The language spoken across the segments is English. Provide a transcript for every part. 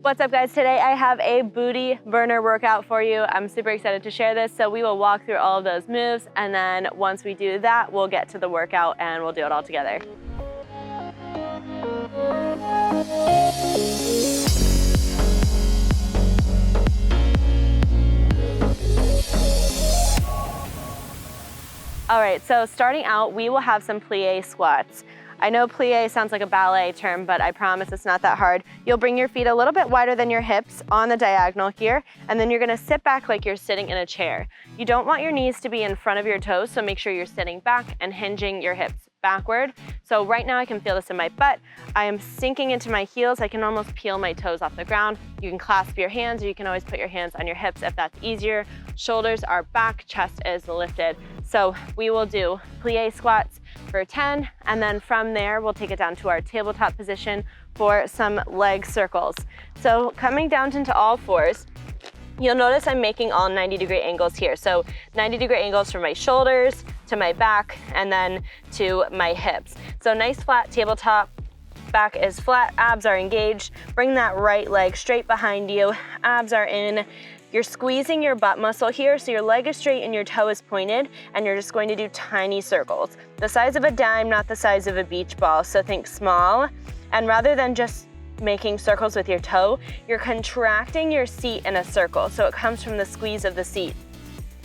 What's up guys, today I have a booty burner workout for you. I'm super excited to share this. So we will walk through all of those moves, and then once we do that, we'll get to the workout and we'll do it all together. All right, so starting out, we will have some plie squats. I know plie sounds like a ballet term, but I promise it's not that hard. You'll bring your feet a little bit wider than your hips on the diagonal here, and then you're gonna sit back like you're sitting in a chair. You don't want your knees to be in front of your toes, so make sure you're sitting back and hinging your hips backward. So right now I can feel this in my butt. I am sinking into my heels. I can almost peel my toes off the ground. You can clasp your hands, or you can always put your hands on your hips if that's easier. Shoulders are back, chest is lifted. So we will do plie squats for 10, and then from there we'll take it down to our tabletop position for some leg circles. So coming down into all fours, you'll notice I'm making all 90-degree angles here. So 90-degree angles from my shoulders to my back and then to my hips. So nice flat tabletop, back is flat, abs are engaged. Bring that right leg straight behind you, abs are in. You're squeezing your butt muscle here, so your leg is straight and your toe is pointed, and you're just going to do tiny circles. The size of a dime, not the size of a beach ball, so think small. And rather than just making circles with your toe, you're contracting your seat in a circle, so it comes from the squeeze of the seat.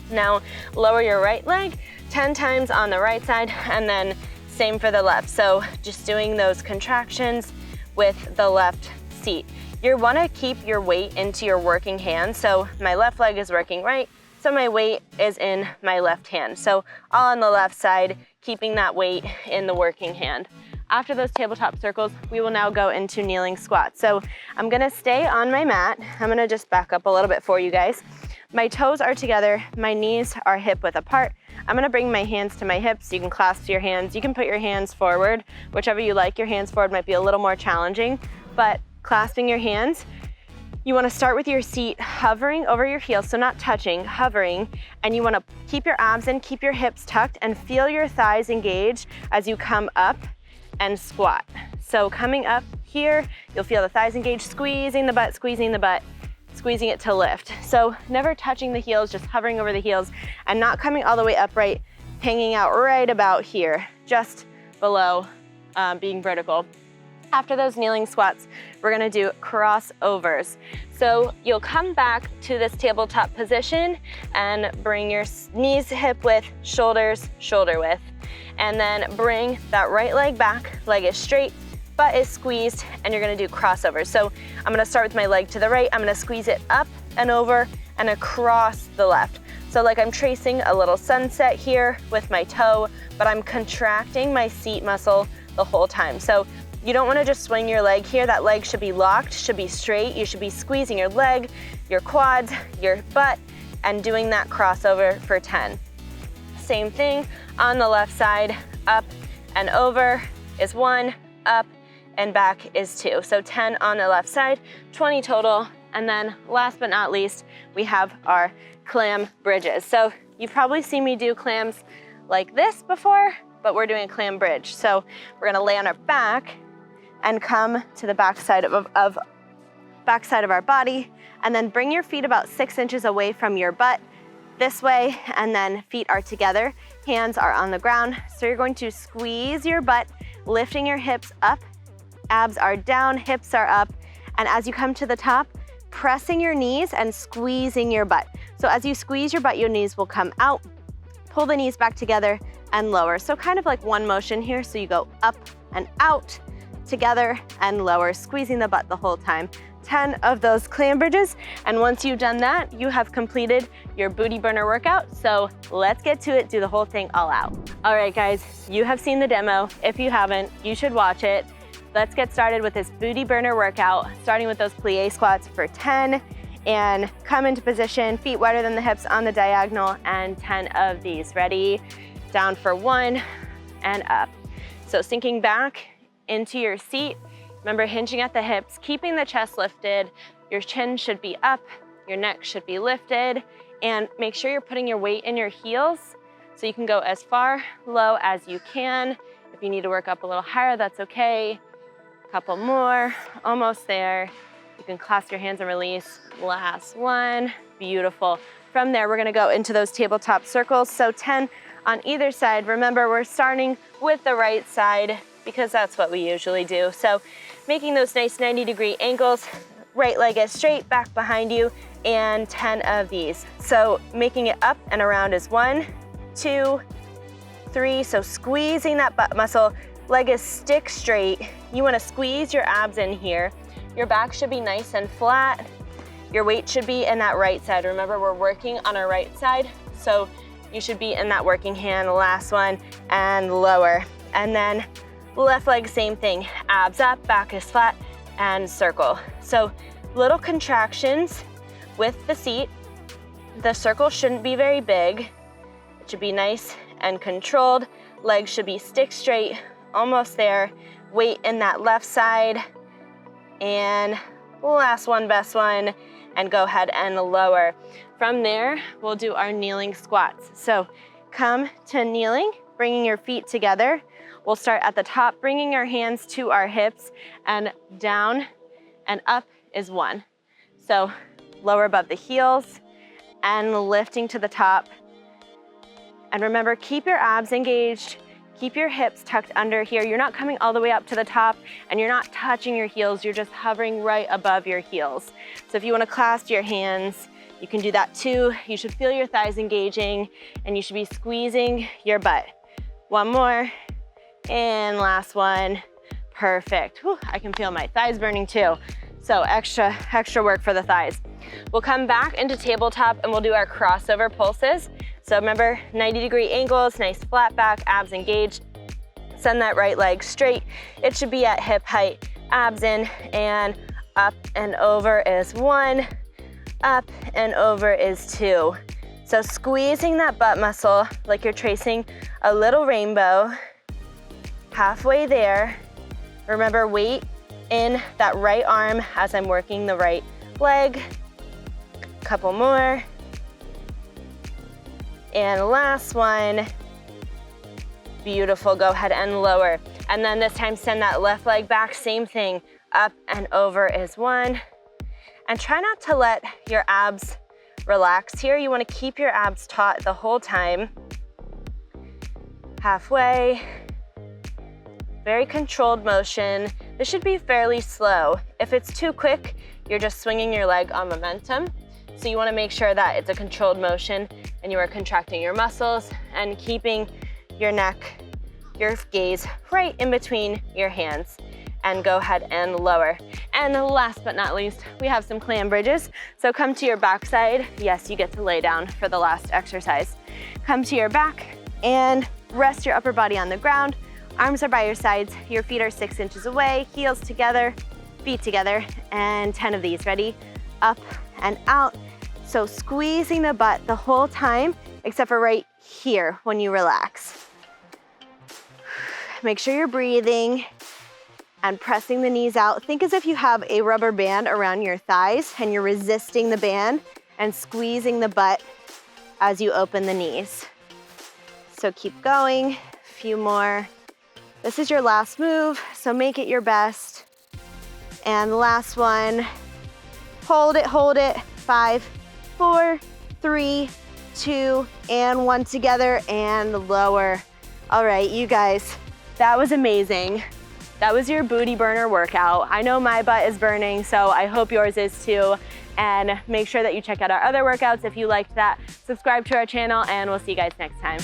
Now, lower your right leg 10 times on the right side, and then same for the left. So just doing those contractions with the left seat. You want to keep your weight into your working hand. So my left leg is working right, so my weight is in my left hand. So all on the left side, keeping that weight in the working hand. After those tabletop circles, we will now go into kneeling squats. So I'm gonna stay on my mat. I'm gonna just back up a little bit for you guys. My toes are together, my knees are hip width apart. I'm gonna bring my hands to my hips. You can clasp your hands. You can put your hands forward, whichever you like. Your hands forward might be a little more challenging, but clasping your hands, you wanna start with your seat hovering over your heels, so not touching, hovering, and you wanna keep your abs in, keep your hips tucked, and feel your thighs engaged as you come up and squat. So coming up here, you'll feel the thighs engaged, squeezing the butt, squeezing it to lift. So never touching the heels, just hovering over the heels and not coming all the way upright, hanging out right about here, just below being vertical. After those kneeling squats, we're gonna do crossovers. So you'll come back to this tabletop position and bring your knees hip width, shoulders shoulder width. And then bring that right leg back, leg is straight, butt is squeezed, and you're gonna do crossovers. So I'm gonna start with my leg to the right, I'm gonna squeeze it up and over and across the left. So like I'm tracing a little sunset here with my toe, but I'm contracting my seat muscle the whole time. So you don't wanna just swing your leg here. That leg should be locked, should be straight. You should be squeezing your leg, your quads, your butt, and doing that crossover for 10. Same thing on the left side, up and over is 1, up and back is 2. So 10 on the left side, 20 total. And then last but not least, we have our clam bridges. So you've probably seen me do clams like this before, but we're doing a clam bridge. So we're gonna lay on our back and come to the backside of our body, and then bring your feet about 6 inches away from your butt this way, and then feet are together, hands are on the ground. So you're going to squeeze your butt, lifting your hips up, abs are down, hips are up, and as you come to the top, pressing your knees and squeezing your butt. So as you squeeze your butt, your knees will come out, pull the knees back together and lower. So kind of like one motion here, so you go up and out, together and lower, squeezing the butt the whole time. 10 of those clam bridges, and once you've done that, you have completed your booty burner workout. So let's get to it, do the whole thing all out. All right guys, you have seen the demo. If you haven't, you should watch it. Let's get started with this booty burner workout, starting with those plie squats for 10, and come into position, feet wider than the hips on the diagonal, and 10 of these. Ready? Down for 1 and up. So sinking back into your seat. Remember, hinging at the hips, keeping the chest lifted. Your chin should be up, your neck should be lifted, and make sure you're putting your weight in your heels so you can go as far low as you can. If you need to work up a little higher, that's okay. A couple more, almost there. You can clasp your hands and release. Last one, beautiful. From there, we're gonna go into those tabletop circles. So 10 on either side. Remember, we're starting with the right side because that's what we usually do. So making those nice 90-degree angles, right leg is straight, back behind you, and 10 of these. So making it up and around is 1, 2, 3. So squeezing that butt muscle, leg is stick straight. You wanna squeeze your abs in here. Your back should be nice and flat. Your weight should be in that right side. Remember, we're working on our right side, so you should be in that working hand. Last one, and lower. And then left leg, same thing. Abs up, back is flat, and circle. So little contractions with the seat. The circle shouldn't be very big. It should be nice and controlled. Legs should be stick straight, almost there. Weight in that left side. And last one, best one, and go ahead and lower. From there, we'll do our kneeling squats. So come to kneeling, bringing your feet together. We'll start at the top, bringing our hands to our hips, and down and up is 1. So lower above the heels and lifting to the top. And remember, keep your abs engaged. Keep your hips tucked under here. You're not coming all the way up to the top and you're not touching your heels. You're just hovering right above your heels. So if you want to clasp your hands, you can do that too. You should feel your thighs engaging and you should be squeezing your butt. One more, and last one. Perfect. Whew, I can feel my thighs burning too. So extra work for the thighs. We'll come back into tabletop and we'll do our crossover pulses. So remember, 90-degree angles, nice flat back, abs engaged. Send that right leg straight. It should be at hip height. Abs in and up and over is 1. Up and over is 2. So squeezing that butt muscle like you're tracing a little rainbow. Halfway there. Remember, weight in that right arm as I'm working the right leg. Couple more. And last one. Beautiful, go ahead and lower. And then this time send that left leg back, same thing. Up and over is 1. And try not to let your abs relax here. You wanna keep your abs taut the whole time. Halfway. Very controlled motion. This should be fairly slow. If it's too quick, you're just swinging your leg on momentum. So you wanna make sure that it's a controlled motion and you are contracting your muscles and keeping your neck, your gaze right in between your hands. And go ahead and lower. And last but not least, we have some clam bridges. So come to your backside. Yes, you get to lay down for the last exercise. Come to your back and rest your upper body on the ground. Arms are by your sides. Your feet are 6 inches away. Heels together, feet together, and 10 of these. Ready? Up and out. So squeezing the butt the whole time, except for right here when you relax. Make sure you're breathing and pressing the knees out. Think as if you have a rubber band around your thighs and you're resisting the band and squeezing the butt as you open the knees. So keep going, a few more. This is your last move, so make it your best. And the last one, hold it. 5, 4, 3, 2, and 1 together and lower. All right, you guys, that was amazing. That was your booty burner workout. I know my butt is burning, so I hope yours is too. And make sure that you check out our other workouts if you liked that. Subscribe to our channel, and we'll see you guys next time.